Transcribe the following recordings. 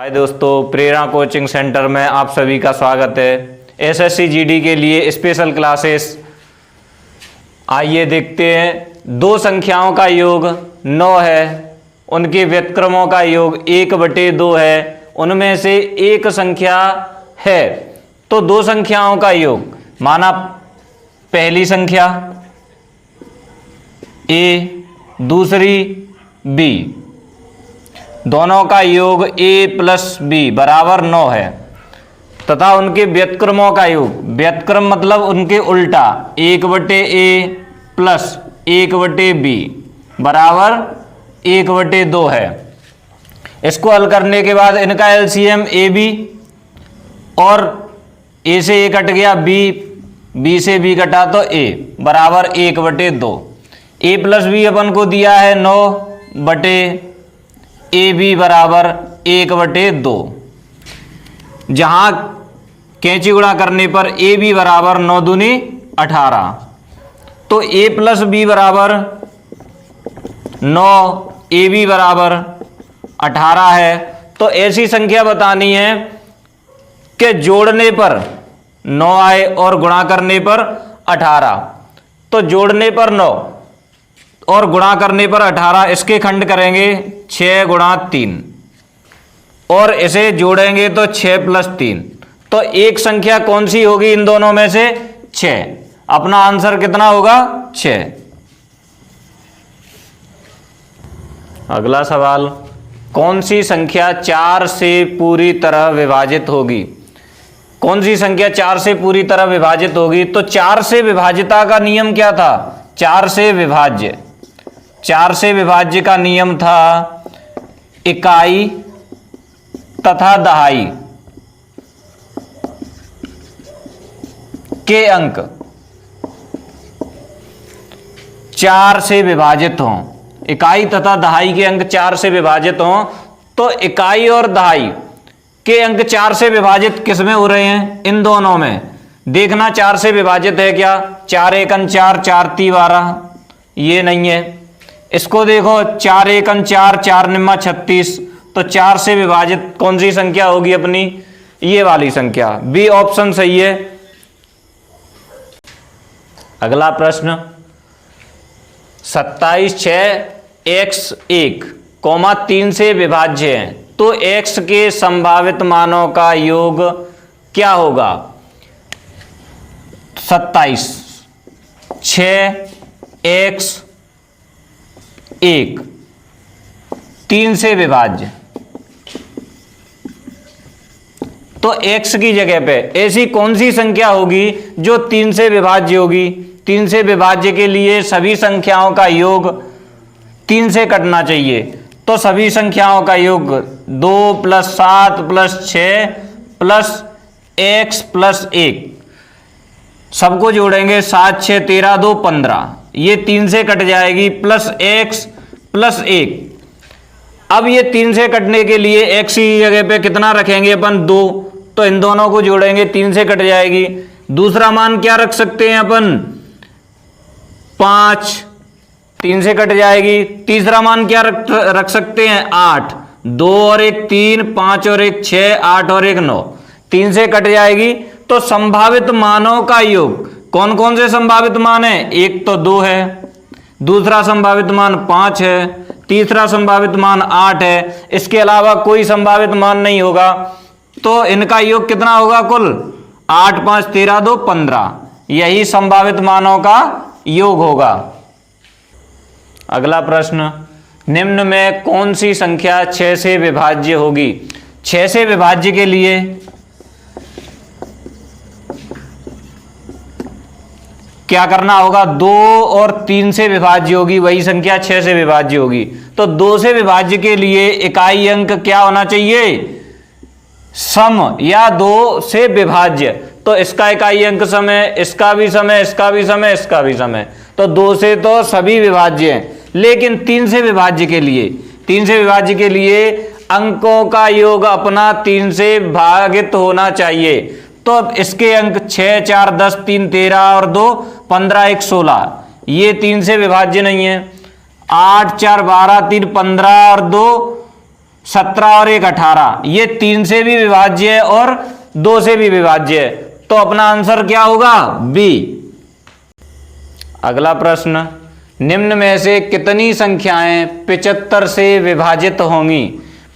हाय दोस्तों, प्रेरणा coaching centre में आप सभी का स्वागत है। एसएससी जीडी के लिए स्पेशल क्लासेस। आइए देखते हैं। दो संख्याओं का योग 9 है, उनके व्युत्क्रमों का योग 1/2 है, उनमें से एक संख्या है। तो दो संख्याओं का योग माना पहली संख्या a, दूसरी b, दोनों का योग a + b बराबर 9 है तथा उनके व्युत्क्रमों का योग, व्युत्क्रम मतलब उनके उल्टा, 1/a + 1/b बराबर 1/2 है। इसको हल करने के बाद इनका एलसीएम ab, और a से a कट गया, b से b कटा तो a बराबर 1/2। a + b अपन को दिया है 9/ab बराबर 1/2। जहां कैंची गुणा करने पर ab बराबर 9 दूनी 18, तो a + b बराबर 9, ab बराबर 18 है। तो ऐसी संख्या बतानी है कि जोड़ने पर 9 आए और गुणा करने पर 18। तो जोड़ने पर 9 और गुणा करने पर 18, इसके खंड करेंगे 6 × 3 और इसे जोड़ेंगे तो 6 + 3। तो एक संख्या कौन सी होगी इन दोनों में से? 6। अपना आंसर कितना होगा? 6। अगला सवाल, कौन सी संख्या 4 से पूरी तरह विभाजित होगी? कौन सी संख्या 4 से पूरी तरह विभाजित होगी? तो 4 से विभाजिता का नियम क्या था? 4 से विभाज्य, 4 से विभाज्य का नियम था इकाई तथा दहाई के अंक 4 से विभाजित हों। इकाई तथा दहाई के अंक 4 से विभाजित हों, तो इकाई और दहाई के अंक 4 से विभाजित किस में हो रहे हैं? इन दोनों में। देखना 4 से विभाजित है क्या? 4 × 1 = 4, 4 × 3 = 12, ये नहीं है। इसको देखो, 4 × 1 = 4, 4 × 9 = 36। तो 4 से विभाजित कौन सी संख्या होगी अपनी? ये वाली संख्या। बी ऑप्शन सही है। अगला प्रश्न, 27 6 x 1, 3 से विभाज्य है, तो x के संभावित मानों का योग क्या होगा? 27 6 x 1 3 से विभाज्य, तो x की जगह पे ऐसी कौन सी संख्या होगी जो 3 से विभाज्य होगी? 3 से विभाज्य के लिए सभी संख्याओं का योग 3 से कटना चाहिए। तो सभी संख्याओं का योग 2 + 7 + 6 + x + 1, सबको जोड़ेंगे 7 6 13 2 15, ये 3 से कट जाएगी, प्लस x + 1। अब ये 3 से कटने के लिए x की जगह पे कितना रखेंगे अपन? 2। तो इन दोनों को जोड़ेंगे, 3 से कट जाएगी। दूसरा मान क्या रख सकते हैं अपन? 5, 3 से कट जाएगी। तीसरा मान क्या रख सकते हैं? 8, 2 और 1 3, 5 और 1 6, 8 और 1 9, 3 से कट जाएगी। तो संभावित मानों का योग, कौन कौन से संभावित मान है? एक तो 2 है, दूसरा संभावित मान 5 है, तीसरा संभावित मान 8 है। इसके अलावा कोई संभावित मान नहीं होगा। तो इनका योग कितना होगा कुल? 8 5 13 2 15, यही संभावित मानों का योग होगा। अगला प्रश्न, निम्न में कौन सी संख्या 6 से विभाज्य होगी? 6 से विभाज्य के लिए क्या करना होगा? 2 और 3 से विभाज्य होगी, वही संख्या 6 से विभाज्य होगी। तो 2 से विभाज्य के लिए इकाई अंक क्या होना चाहिए? सम, या 2 से विभाज्य। तो इसका इकाई अंक सम है, इसका भी सम है, इसका भी सम है, इसका भी सम है। तो 2 से तो सभी विभाज्य हैं, लेकिन 3 से विभाज्य के लिए, 3 से विभाज्य के लिए अंकों का योग अपना 3 से भागित होना चाहिए। तो इसके अंक 6 4 10 3 13 और 2 15 1 16, ये 3 से विभाज्य नहीं है। 8 4 12 3 15 और 2 17 और 1 18, ये 3 से भी विभाज्य है और 2 से भी विभाज्य है, तो अपना आंसर क्या होगा? बी। अगला प्रश्न, निम्न में से कितनी संख्याएं 75 से विभाजित होंगी?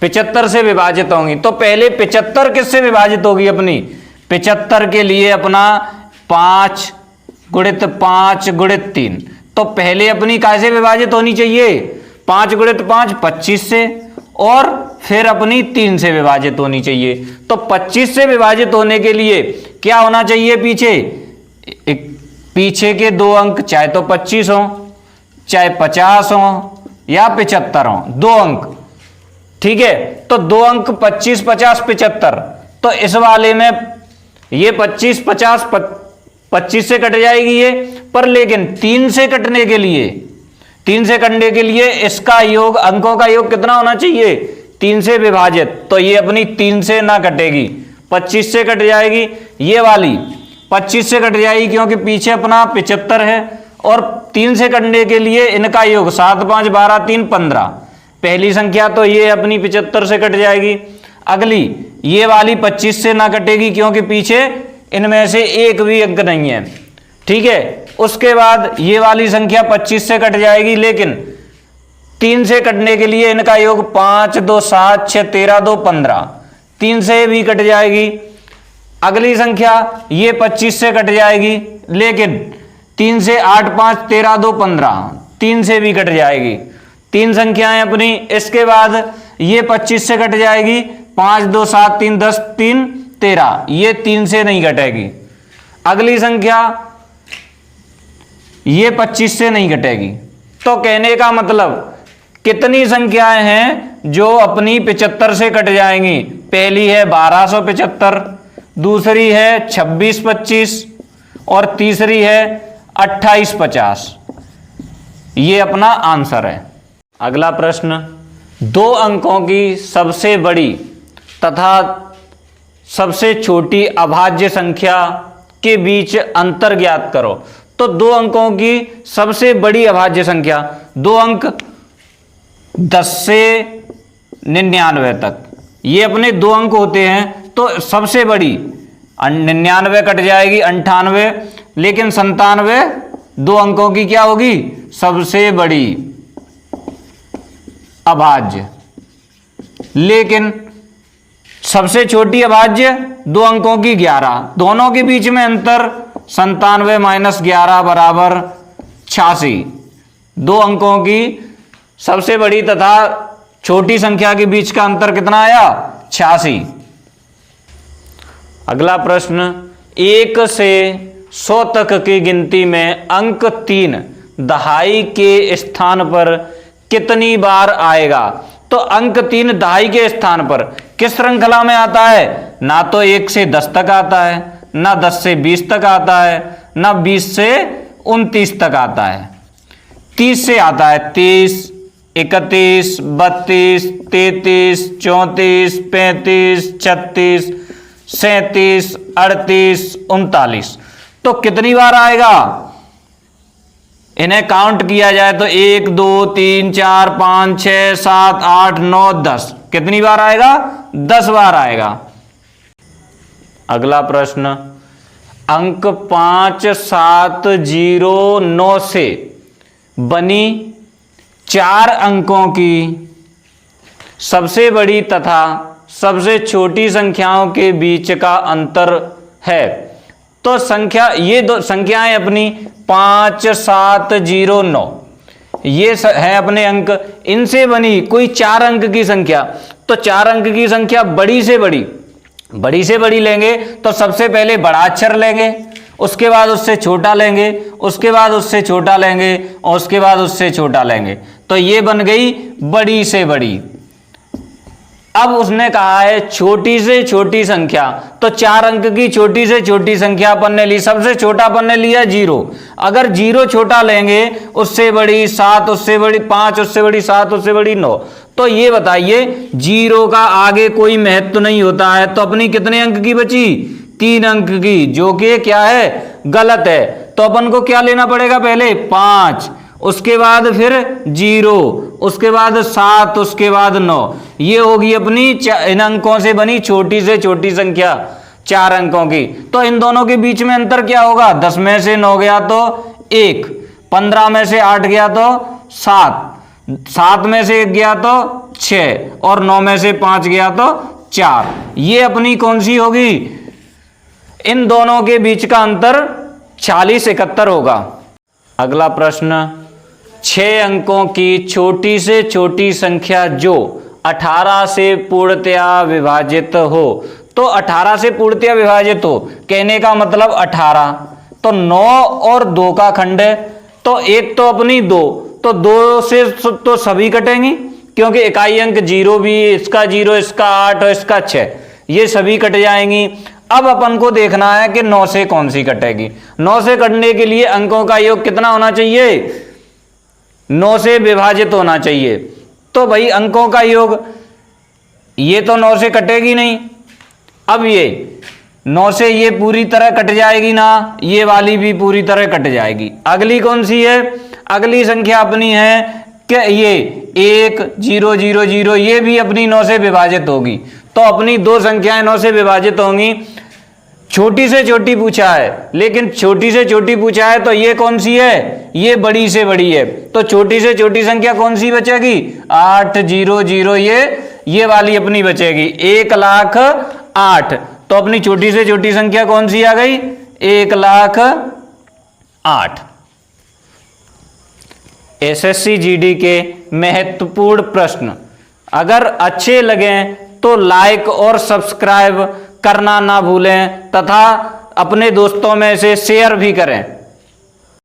75 से विभाजित होंगी, तो पहले 75 किससे विभाजित होगी अपनी? 75 के लिए अपना 5 गुणित 5 गुणित 3, तो पहले अपनी कैसे विभाजित होनी चाहिए? 5 गुणित 5 25 से, और फिर अपनी 3 से विभाजित होनी चाहिए। तो 25 से विभाजित होने के लिए क्या होना चाहिए? पीछे के 2 अंक, चाहे तो 25 हो, चाहे 50 हो या 75 हो, 2 अंक, ठीक है। तो 2 अंक 25 50 75, तो इस वाले में ये 25 50 25 से कट जाएगी ये, पर लेकिन 3 से कटने के लिए इसका योग, अंकों का योग कितना होना चाहिए? 3 से विभाजित, तो ये अपनी 3 से ना कटेगी, 25 से कट जाएगी। ये वाली 25 से कट जाएगी क्योंकि पीछे अपना 75 है, और 3 से कटने के लिए इनका योग 7 5 12 3 15, पहली संख्या तो ये अपनी 75 से कट जाएगी। अगली ये वाली 25 से ना कटेगी क्योंकि पीछे इनमें से एक भी अंक नहीं है, ठीक है। उसके बाद ये वाली संख्या 25 से कट जाएगी, लेकिन 3 से कटने के लिए इनका योग 5 2 7 6 13 2 15, 3 से भी कट जाएगी। अगली संख्या ये 25 से कट जाएगी, लेकिन 3 से 8 5 13 2 15, 3 से भी कट जाएगी। 3 संख्याएं अपनी। इसके बाद ये 25 से कट जाएगी, 5 2 7 3 10 3 13, ये 3 से नहीं कटेगी। अगली संख्या ये 25 से नहीं कटेगी। तो कहने का मतलब कितनी संख्याएं हैं जो अपनी 75 से कट जाएंगी? पहली है 1275, दूसरी है 2625 और तीसरी है 2850। ये अपना आंसर है। अगला प्रश्न, 2 अंकों की सबसे बड़ी तथा सबसे छोटी अभाज्य संख्या के बीच अंतर ज्ञात करो। तो 2 अंकों की सबसे बड़ी अभाज्य संख्या, 2 अंक 10 से 99 तक, ये अपने 2 अंक होते हैं। तो सबसे बड़ी 99 कट जाएगी, 98, लेकिन 97 2 अंकों की क्या होगी? सबसे बड़ी अभाज्य। लेकिन सबसे छोटी अभाज्य 2 अंकों की 11, दोनों के बीच में अंतर 97 - 11 बराबर 86। 2 अंकों की सबसे बड़ी तथा छोटी संख्या के बीच का अंतर कितना आया? 86। अगला प्रश्न, 1 से 100 तक की गिनती में अंक 3 दहाई के स्थान पर कितनी बार आएगा? तो अंक 3 दहाई के स्थान पर किस श्रृंखला में आता है? ना तो 1 से 10 तक आता है, ना 10 से 20 तक आता है, ना 20 से 29 तक आता है। 30 से आता है, 30 31 32 33 34 35 36 37 38 39। तो कितनी बार आएगा? इन्हें काउंट किया जाए तो 1 2 3 4 5 6 7 8 9 10। कितनी बार आएगा? 10 बार आएगा। अगला प्रश्न, अंक 5 7 0 9 से बनी 4 अंकों की सबसे बड़ी तथा सबसे छोटी संख्याओं के बीच का अंतर है। तो संख्या, ये 2 संख्याएं अपनी 5 7 0 9, ये है अपने अंक। इनसे बनी कोई 4 अंक की संख्या, तो 4 अंक की संख्या बड़ी से बड़ी लेंगे तो सबसे पहले बड़ा अक्षर लेंगे, उसके बाद उससे छोटा लेंगे, उसके बाद उससे छोटा लेंगे और उसके बाद उससे छोटा लेंगे। तो ये बन गई बड़ी से बड़ी। अब उसने कहा है छोटी से छोटी संख्या, तो 4 अंक की छोटी से छोटी संख्या अपन ने ली। सबसे छोटा अपन ने लिया 0। अगर 0 छोटा लेंगे, उससे बड़ी 7, उससे बड़ी 5, उससे बड़ी 7, उससे बड़ी 9। तो ये बताइए 0 का आगे कोई महत्व नहीं होता है। तो अपनी कितने अंक की बची? 3 अंक की, जो कि क्या है? गलत है। तो अपन को क्या लेना पड़ेगा? पहले 5 उसके बाद फिर 0, उसके बाद 7, उसके बाद 9। ये होगी अपनी इन अंकों से बनी छोटी से छोटी संख्या 4 अंकों की। तो इन दोनों के बीच में अंतर क्या होगा? 10 में से 9 गया तो 1, 15 में से 8 गया तो 7, 7 में से 1 गया तो 6 और 9 में से 5 गया तो 4। ये अपनी कौन सी होगी? इन दोनों के बीच का अंतर 40 71 होगा। अगला प्रश्न, 6 अंकों की छोटी से छोटी संख्या जो 18 से पूर्णतया विभाजित हो। तो 18 से पूर्णतया विभाजित हो कहने का मतलब 18, तो 9 और 2 का खंड है, तो एक तो अपनी 2, तो 2 से तो सभी कटेंगी क्योंकि इकाई अंक 0 भी, इसका 0, इसका 8 और इसका 6, ये सभी कट जाएंगी। अब अपन को देखना है कि 9 से कौन सी कटेगी। 9 से कटने के लिए अंकों का योग कितना होना चाहिए? 9 से विभाजित होना चाहिए। तो भाई अंकों का योग, ये तो 9 से कटेगी नहीं। अब ये 9 से ये पूरी तरह कट जाएगी ना, ये वाली भी पूरी तरह कट जाएगी। अगली कौन सी है? अगली संख्या अपनी है कि ये 1 0 0 0, ये भी अपनी 9 से विभाजित होगी। तो अपनी 2 संख्याएं 9 से विभाजित होंगी। छोटी से छोटी पूछा है, लेकिन छोटी से छोटी पूछा है तो ये कौन सी है? ये बड़ी से बड़ी है। तो छोटी से छोटी संख्या कौन सी बचेगी? 8 0 0, ये वाली अपनी बचेगी 1,08,000। तो अपनी छोटी से छोटी संख्या कौन सी आ गई? 1,08,000। एसएससी जीडी के महत्वपूर्ण प्रश्न अगर अच्छे लगें तो लाइक और सब्सक्राइब करना ना भूलें तथा अपने दोस्तों में से शेयर भी करें।